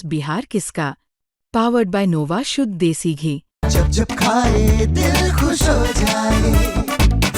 बिहार किसका? Powered by नोवा शुद्ध देसी घी। जब जब खाए दिल खुश हो जाए,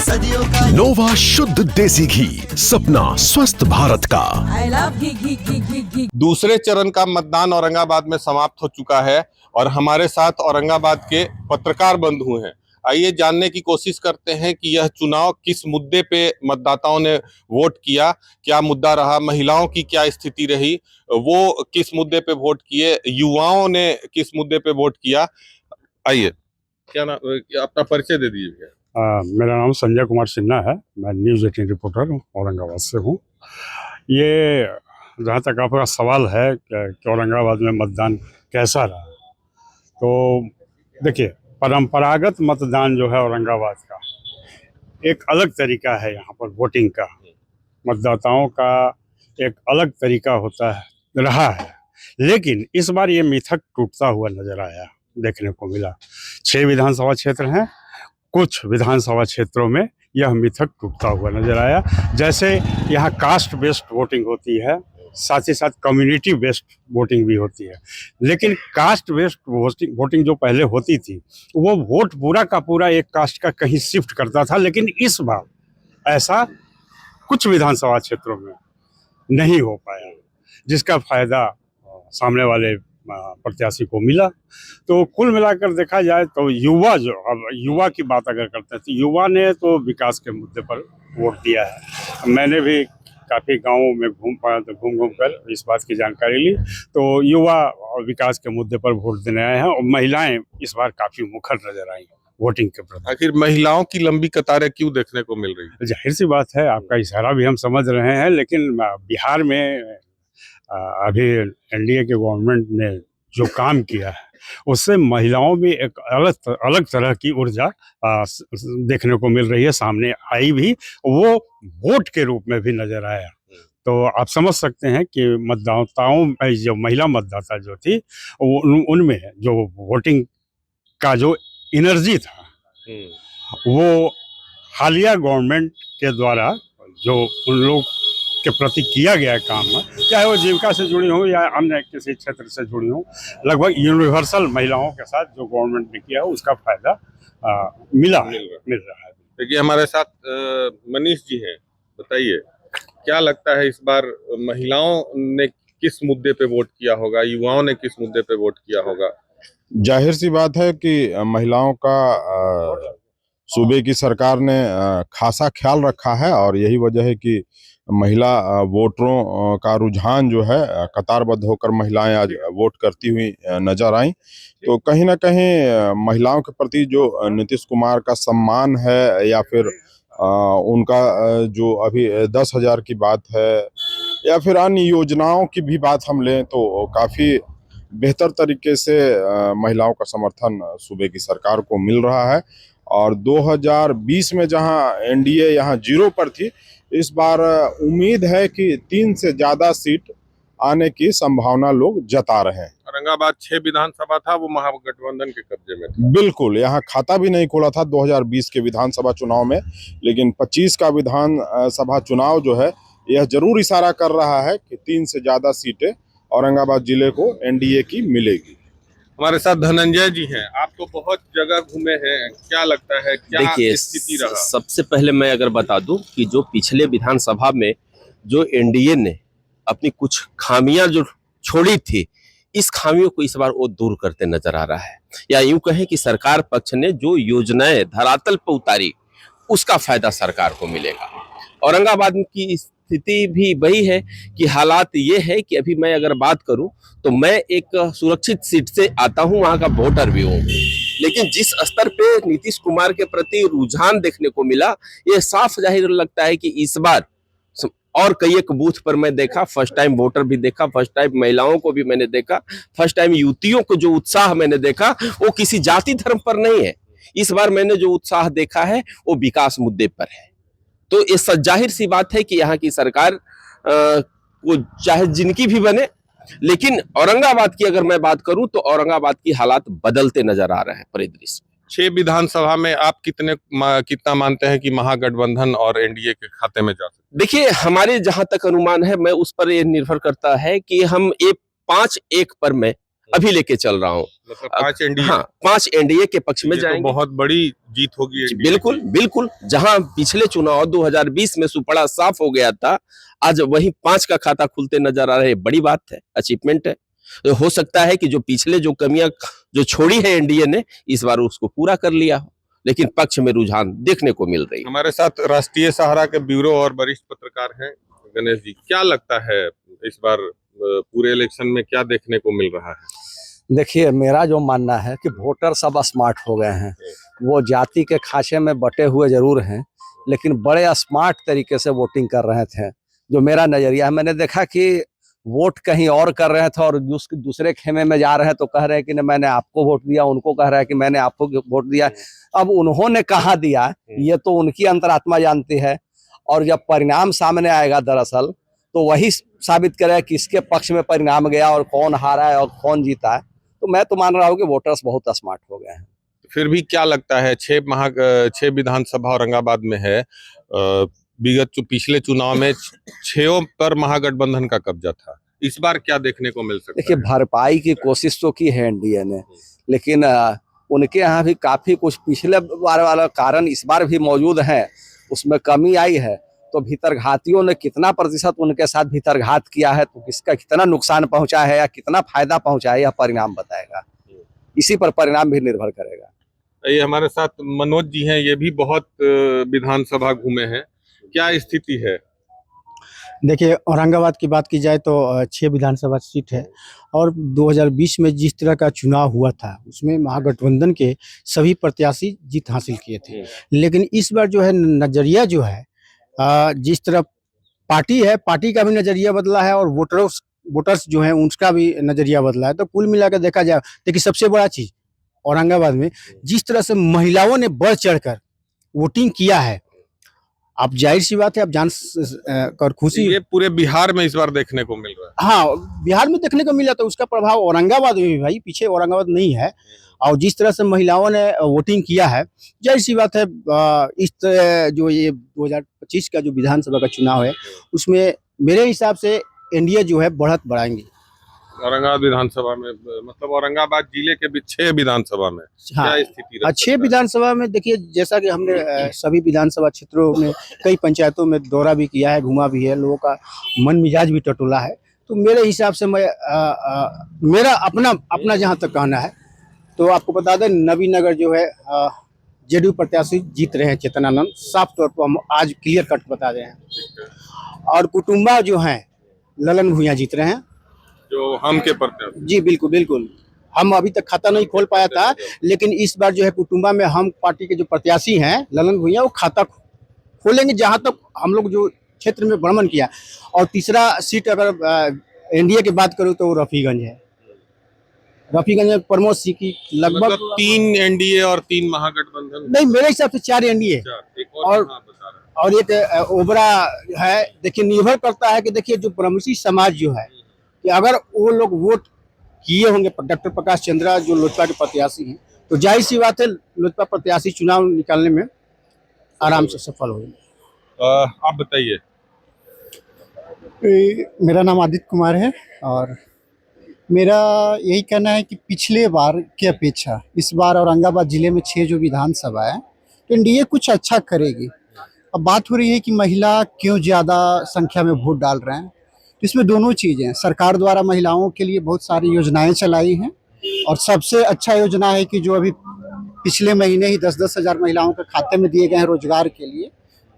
सदियों का नोवा शुद्ध देसी घी, सपना स्वस्थ भारत का। I love घी घी घी घी घी। दूसरे चरण का मतदान औरंगाबाद में समाप्त हो चुका है और हमारे साथ औरंगाबाद के पत्रकार बंधु हैं। आइए जानने की कोशिश करते हैं कि यह चुनाव किस मुद्दे पे मतदाताओं ने वोट किया, क्या मुद्दा रहा, महिलाओं की क्या स्थिति रही, वो किस मुद्दे पे वोट किए, युवाओं ने किस मुद्दे पे वोट किया। आइए, क्या नाम, अपना परिचय दे दीजिए। मेरा नाम संजय कुमार सिन्हा है। मैं न्यूज़ 18 रिपोर्टर हूँ, औरंगाबाद से हूँ। ये जहाँ तक आपका सवाल है कि औरंगाबाद में मतदान कैसा रहा, तो देखिए, परंपरागत मतदान जो है औरंगाबाद का, एक अलग तरीका है। यहाँ पर वोटिंग का, मतदाताओं का एक अलग तरीका होता है, रहा है। लेकिन इस बार ये मिथक टूटता हुआ नजर आया, देखने को मिला। 6 विधानसभा क्षेत्र हैं, कुछ विधानसभा क्षेत्रों में यह मिथक टूटता हुआ नजर आया। जैसे यहाँ कास्ट बेस्ड वोटिंग होती है, साथ ही साथ कम्युनिटी बेस्ड वोटिंग भी होती है। लेकिन कास्ट बेस्ड वोटिंग जो पहले होती थी, वो वोट पूरा का पूरा एक कास्ट का कहीं शिफ्ट करता था। लेकिन इस बार ऐसा कुछ विधानसभा क्षेत्रों में नहीं हो पाया, जिसका फायदा सामने वाले प्रत्याशी को मिला। तो कुल मिलाकर देखा जाए तो युवा की बात अगर करते हैं तो युवा ने तो विकास के मुद्दे पर वोट दिया है। मैंने भी काफ़ी गांवों में घूम कर इस बात की जानकारी ली, तो युवा विकास के मुद्दे पर वोट देने आए हैं। और महिलाएं इस बार काफ़ी मुखर नजर आई वोटिंग के प्रति। आखिर महिलाओं की लंबी कतारें क्यों देखने को मिल रही है? जाहिर सी बात है, आपका इशारा भी हम समझ रहे हैं। लेकिन बिहार में अभी एनडीए के गवर्नमेंट ने जो काम किया है, उससे महिलाओं में एक अलग तरह की ऊर्जा देखने को मिल रही है, सामने आई भी, वो वोट के रूप में भी नजर आया। तो आप समझ सकते हैं कि मतदाताओं, जो महिला मतदाता जो थी, उनमें जो वोटिंग का जो एनर्जी था, वो हालिया गवर्नमेंट के द्वारा जो उन लोग के प्रति किया गया काम, चाहे वो जीविका से जुड़ी हो या अन्य किसी क्षेत्र से जुड़ी हो, लगभग यूनिवर्सल महिलाओं के साथ जो गवर्नमेंट ने किया, उसका फायदा मिल रहा है। देखिए, हमारे साथ मनीष जी हैं। बताइए, क्या लगता है इस बार महिलाओं ने किस मुद्दे पे वोट किया होगा, युवाओं ने किस मुद्दे पे वोट किया होगा? जाहिर सी बात है कि महिलाओं का सूबे की सरकार ने खासा ख्याल रखा है, और यही वजह है कि महिला वोटरों का रुझान जो है, कतारबद्ध होकर महिलाएं आज वोट करती हुई नजर आई। तो कहीं ना कहीं महिलाओं के प्रति जो नीतीश कुमार का सम्मान है, या फिर उनका जो अभी 10,000 की बात है, या फिर अन्य योजनाओं की भी बात हम लें, तो काफ़ी बेहतर तरीके से महिलाओं का समर्थन सूबे की सरकार को मिल रहा है। और 2020 में जहां एनडीए यहां 0 पर थी, इस बार उम्मीद है कि 3 से ज्यादा सीट आने की संभावना लोग जता रहे हैं। औरंगाबाद 6 विधानसभा था, वो महागठबंधन के कब्जे में था। बिल्कुल, यहाँ खाता भी नहीं खोला था 2020 के विधानसभा चुनाव में, लेकिन 25 का विधानसभा चुनाव जो है, यह जरूर इशारा कर रहा है कि 3 से ज्यादा सीटें औरंगाबाद जिले को एनडीए की मिलेगी। हमारे साथ धनंजय जी हैं। आप तो बहुत जगह घूमे हैं, क्या लगता है, क्या स्थिति रहा? सबसे पहले मैं अगर बता दूं कि जो पिछले विधानसभा में जो एनडीए ने अपनी कुछ खामियां जो छोड़ी थी, इस खामियों को इस बार वो दूर करते नजर आ रहा है। या यूं कहें कि सरकार पक्ष ने जो योजनाएं धरातल पर उतारी, उसका फायदा सरकार को मिलेगा। औरंगाबाद की स्थिति भी वही है कि हालात ये है कि अभी मैं अगर बात करूं तो मैं एक सुरक्षित सीट से आता हूं, वहां का वोटर भी हूं। लेकिन जिस स्तर पे नीतीश कुमार के प्रति रुझान देखने को मिला, ये साफ जाहिर लगता है कि इस बार, और कई एक बूथ पर मैं देखा, फर्स्ट टाइम वोटर भी देखा, फर्स्ट टाइम महिलाओं को भी मैंने देखा, फर्स्ट टाइम युवतियों को जो उत्साह मैंने देखा, वो किसी जाति धर्म पर नहीं है। इस बार मैंने जो उत्साह देखा है, वो विकास मुद्दे पर है। तो ये जाहिर सी बात है कि यहाँ की सरकार वो चाहे जिनकी भी बने, लेकिन औरंगाबाद की अगर मैं बात करूं तो औरंगाबाद की हालात बदलते नजर आ रहे हैं परिदृश्य। 6 विधानसभा में आप कितना मानते हैं कि महागठबंधन और एनडीए के खाते में जा सकते? देखिए, हमारे जहां तक अनुमान है, मैं उस पर ये निर्भर करता है कि हम 5-1 पर मैं अभी लेके चल रहा हूँ। मतलब 5 एनडीए। हाँ, 5 एनडीए के पक्ष में ये तो जाएंगे। बहुत बड़ी जीत होगी जी, एनडीए बिल्कुल की। बिल्कुल, जहां पिछले चुनाव 2020 में सुपड़ा साफ हो गया था, आज वही 5 का खाता खुलते नजर आ रहे, बड़ी बात है, अचीवमेंट है। तो हो सकता है कि जो पिछले जो कमियां जो छोड़ी है एनडीए ने, इस बार उसको पूरा कर लिया हो, लेकिन पक्ष में रुझान देखने को मिल रही है। हमारे साथ राष्ट्रीय सहारा के ब्यूरो और वरिष्ठ पत्रकार हैं गणेश जी। क्या लगता है इस बार पूरे इलेक्शन में क्या देखने को मिल रहा है? देखिए, मेरा जो मानना है कि वोटर सब स्मार्ट हो गए हैं। वो जाति के खांचे में बटे हुए जरूर हैं, लेकिन बड़े स्मार्ट तरीके से वोटिंग कर रहे थे। जो मेरा नजरिया है, मैंने देखा कि वोट कहीं और कर रहे थे और दूसरे खेमे में जा रहे हैं तो कह रहे हैं कि मैंने आपको वोट दिया, उनको कह रहा है कि मैंने आपको वोट दिया। अब उन्होंने कहाँ दिया, ये तो उनकी अंतरात्मा जानती है, और जब परिणाम सामने आएगा दरअसल तो वही साबित करेगा किसके पक्ष में परिणाम गया और कौन हारा है और कौन जीता है। तो मैं तो मान रहा हूँ कि वोटर्स बहुत स्मार्ट हो गए हैं। फिर भी क्या लगता है, 6 विधानसभा औरंगाबाद में है, विगत पिछले चुनाव में 6 पर महागठबंधन का कब्जा था। इस बार क्या देखने को मिल सकता देखिए, है? भरपाई की कोशिश तो की है एनडीए ने, लेकिन उनके यहाँ भी काफी कुछ पिछले बार वाला कारण इस बार भी मौजूद है, उसमें कमी आई है। तो भीतरघातियों ने कितना प्रतिशत उनके साथ भीतरघात किया है, तो किसका कितना नुकसान पहुंचा है या कितना फायदा पहुंचा है, यह परिणाम बताएगा। इसी पर परिणाम भी निर्भर करेगा। ये हमारे साथ मनोज जी हैं, ये भी बहुत विधानसभा घूमे हैं। क्या स्थिति है? देखिए, औरंगाबाद की बात की जाए तो 6 विधानसभा सीट है, और 2020 में जिस तरह का चुनाव हुआ था उसमें महागठबंधन के सभी प्रत्याशी जीत हासिल किए थे। लेकिन इस बार जो है नजरिया जो है, जिस तरह पार्टी है, पार्टी का भी नजरिया बदला है और वोटर्स जो हैं उसका भी नजरिया बदला है। तो कुल मिलाकर देखा जाए, देखिए सबसे बड़ा चीज औरंगाबाद में जिस तरह से महिलाओं ने बढ़ चढ़कर वोटिंग किया है, आप जाहिर सी बात है, आप जान कर खुशी। ये पूरे बिहार में इस बार देखने को मिल रहा है। हाँ, बिहार में देखने को मिला, तो उसका प्रभाव औरंगाबाद में भी, भाई पीछे औरंगाबाद नहीं है। और जिस तरह से महिलाओं ने वोटिंग किया है, जाहिर सी बात है, इस जो ये 2025 का जो विधानसभा का चुनाव है उसमें मेरे हिसाब से एनडीए जो है बढ़त बढ़ाएंगे। औरंगाबाद विधानसभा में, मतलब औरंगाबाद जिले के भी 6 विधानसभा में हाँ, क्या स्थिति रह 6 सकता है? विधानसभा में देखिए, जैसा कि हमने सभी विधानसभा क्षेत्रों में कई पंचायतों में दौरा भी किया है, घूमा भी है, लोगों का मन मिजाज भी टटोला है। तो मेरे हिसाब से मेरा अपना जहाँ तक कहना है, तो आपको बता दें, नबीनगर जो है जेडीयू प्रत्याशी जीत रहे हैं, चेतनानंद, साफ तौर पर हम आज क्लियर कट बता रहे हैं। और कुटुम्बा जो हैं ललन भुइयां जीत रहे हैं, जो हम के प्रत्याशी। जी बिल्कुल बिल्कुल। हम अभी तक खाता नहीं खोल पाया था, लेकिन इस बार जो है कुटुम्बा में हम पार्टी के जो प्रत्याशी हैं ललन भुइयां, वो खाता खोलेंगे, जहां तक हम लोग जो क्षेत्र में भ्रमण किया। और तीसरा सीट अगर एनडीए की बात करूं तो वो रफीगंज है। रफीगंज में प्रमोद सिंह की लगभग मतलब 3 एनडीए और 3 महागठबंधन। नहीं, मेरे हिसाब से 4 एनडीए एक और कहाँ बता रहे हैं? और एक ओबरा है। देखिए, निर्भर करता है कि देखिए जो ब्रह्मसी समाज जो है, कि अगर वो लोग वोट किए होंगे डॉक्टर प्रकाश चंद्रा जो लोजपा के प्रत्याशी हैं, तो जाहिर सी बात है लोजपा प्रत्याशी चुनाव निकालने में आराम से सफल होंगे। आप बताइए। मेरा नाम आदित्य कुमार है, और मेरा यही कहना है कि पिछले बार की अपेक्षा इस बार औरंगाबाद जिले में 6 जो विधानसभा है, तो एनडीए कुछ अच्छा करेगी। अब बात हो रही है कि महिला क्यों ज़्यादा संख्या में वोट डाल रहे हैं, तो इसमें दोनों चीज़ें हैं। सरकार द्वारा महिलाओं के लिए बहुत सारी योजनाएं चलाई हैं, और सबसे अच्छा योजना है कि जो अभी पिछले महीने ही 10-10 हज़ार महिलाओं के खाते में दिए गए हैं रोजगार के लिए,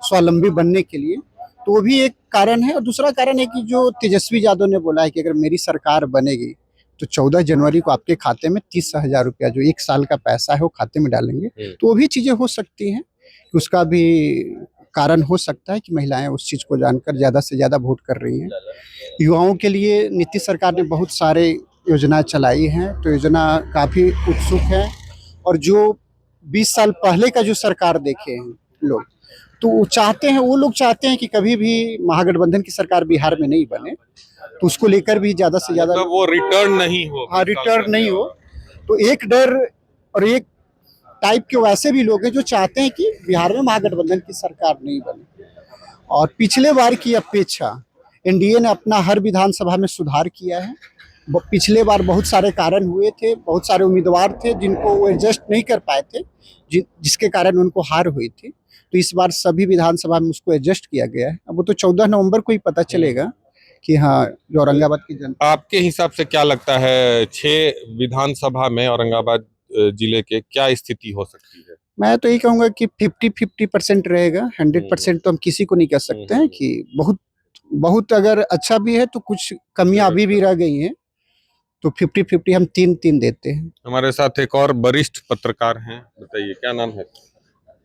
स्वावलंबी बनने के लिए, तो वो भी एक कारण है। और दूसरा कारण है कि जो तेजस्वी यादव ने बोला है कि अगर मेरी सरकार बनेगी तो 14 जनवरी को आपके खाते में 30,000 रुपया जो 1 साल का पैसा है वो खाते में डालेंगे। तो वो भी चीज़ें हो सकती हैं, उसका भी कारण हो सकता है कि महिलाएं उस चीज़ को जानकर ज़्यादा से ज़्यादा वोट कर रही हैं। युवाओं के लिए नीतीश सरकार ने बहुत सारे योजना चलाई हैं, तो योजना काफ़ी उत्सुक है। और जो 20 साल पहले का जो सरकार देखे हैं लोग, तो वो लोग चाहते हैं कि कभी भी महागठबंधन की सरकार बिहार में नहीं बने, तो उसको लेकर भी ज़्यादा से ज़्यादा मतलब वो रिटर्न नहीं हो। हाँ, रिटर्न नहीं हो। तो एक डर और एक टाइप के वैसे भी लोग हैं जो चाहते हैं कि बिहार में महागठबंधन की सरकार नहीं बने। और पिछले बार की अपेक्षा एनडीए ने अपना हर विधानसभा में सुधार किया है। पिछले बार बहुत सारे कारण हुए थे, बहुत सारे उम्मीदवार थे जिनको वो एडजस्ट नहीं कर पाए थे, जिसके कारण उनको हार हुई थी। तो इस बार सभी विधानसभा में उसको एडजस्ट किया गया है। अब वो तो 14 नवंबर को ही पता चलेगा कि हाँ, जो औरंगाबाद की जनता। आपके हिसाब से क्या लगता है 6 विधानसभा में औरंगाबाद जिले के क्या स्थिति हो सकती है? मैं तो यही कहूंगा कि 50-50% रहेगा। 100% तो हम किसी को नहीं कह सकते हैं कि बहुत बहुत अगर अच्छा भी है तो कुछ कमियां अभी भी रह गई हैं, तो 50-50 हम 3-3 देते हैं। हमारे साथ एक और वरिष्ठ पत्रकार हैं, बताइए क्या नाम है?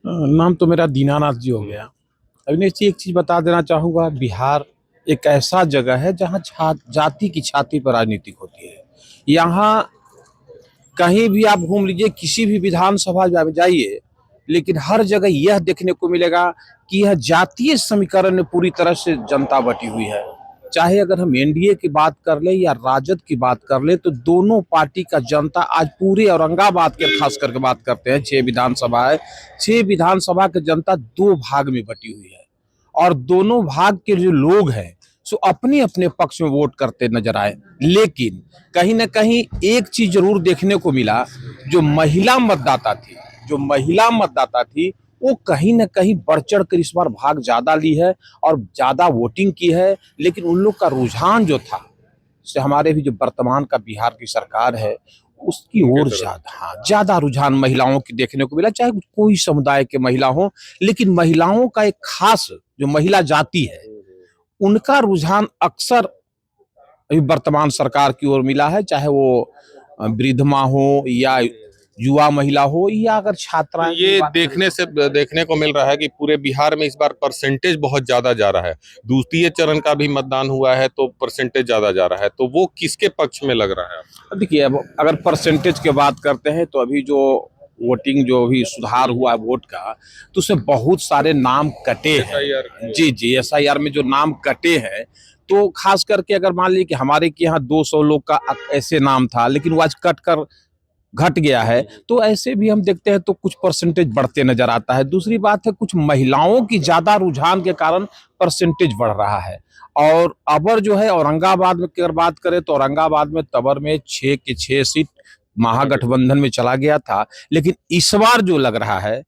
नाम तो मेरा दीनानाथ जी हो गया। अविनेश जी, एक चीज बता देना चाहूँगा, बिहार एक ऐसा जगह है जहाँ जाति की छाती पर राजनीतिक होती है। यहाँ कहीं भी आप घूम लीजिए, किसी भी विधानसभा में जाइए, लेकिन हर जगह यह देखने को मिलेगा कि यह जातीय समीकरण में पूरी तरह से जनता बटी हुई है। चाहे अगर हम एनडीए की बात कर ले या राजद की बात कर ले, तो दोनों पार्टी का जनता आज पूरे औरंगाबाद के खास करके बात करते हैं, 6 विधानसभा है, 6 विधानसभा की जनता 2 भाग में बटी हुई है और दोनों भाग के जो लोग हैं सो अपने अपने पक्ष में वोट करते नजर आए। लेकिन कहीं ना कहीं एक चीज जरूर देखने को मिला, जो महिला मतदाता थी वो कहीं ना कहीं बढ़ चढ़ कर इस बार भाग ज्यादा ली है और ज्यादा वोटिंग की है। लेकिन उन लोग का रुझान जो था, से हमारे भी जो वर्तमान का बिहार की सरकार है उसकी ओर ज्यादा रुझान महिलाओं की देखने को मिला। चाहे कोई समुदाय के महिला हो, लेकिन महिलाओं का एक खास जो महिला जाति है उनका रुझान अक्सर वर्तमान सरकार की ओर मिला है। चाहे वो वृद्ध माँ हो या युवा महिला हो या अगर छात्राएं। ये देखने को मिल रहा है कि पूरे बिहार में इस बार परसेंटेज बहुत ज्यादा जा रहा है। द्वितीय चरण का भी मतदान हुआ है तो परसेंटेज ज्यादा जा रहा है, तो वो किसके पक्ष में लग रहा है? देखिए, अब अगर परसेंटेज की बात करते हैं तो अभी जो वोटिंग जो भी सुधार हुआ है वोट का, तो उसमें बहुत सारे नाम कटे हैं। जी, SIR में जो नाम कटे हैं, तो खास करके अगर मान लीजिए कि हमारे के यहाँ 200 लोग का ऐसे नाम था, लेकिन वो आज कट कर घट गया है, तो ऐसे भी हम देखते हैं तो कुछ परसेंटेज बढ़ते नजर आता है। दूसरी बात है, कुछ महिलाओं की ज्यादा रुझान के कारण परसेंटेज बढ़ रहा है। और अबर जो है औरंगाबाद में अगर बात करें तो औरंगाबाद में तबर में 6 के 6 सीट महागठबंधन में चला गया था, लेकिन इस बार जो लग रहा है,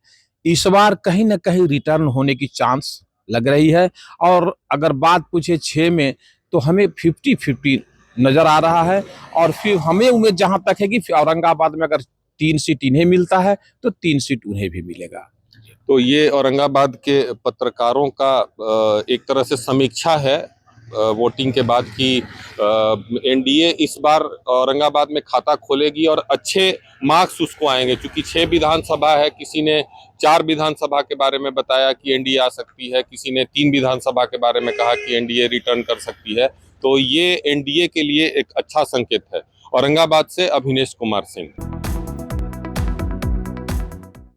इस बार कहीं ना कहीं रिटर्न होने की चांस लग रही है। और अगर बात पूछे 6 में, तो हमें 50-50 नजर आ रहा है। और फिर हमें उम्मीद जहां तक है कि औरंगाबाद में अगर 3 सीट इन्हें मिलता है तो 3 सीट उन्हें भी मिलेगा। तो ये औरंगाबाद के पत्रकारों का एक तरह से समीक्षा है वोटिंग के बाद की एनडीए इस बार औरंगाबाद में खाता खोलेगी और अच्छे मार्क्स उसको आएंगे। क्योंकि 6 विधानसभा है, किसी ने 4 विधानसभा के बारे में बताया कि एनडीए आ सकती है, किसी ने 3 विधानसभा के बारे में कहा कि एनडीए रिटर्न कर सकती है। तो ये एनडीए के लिए एक अच्छा संकेत है। औरंगाबाद से अभिनेश कुमार सिंह।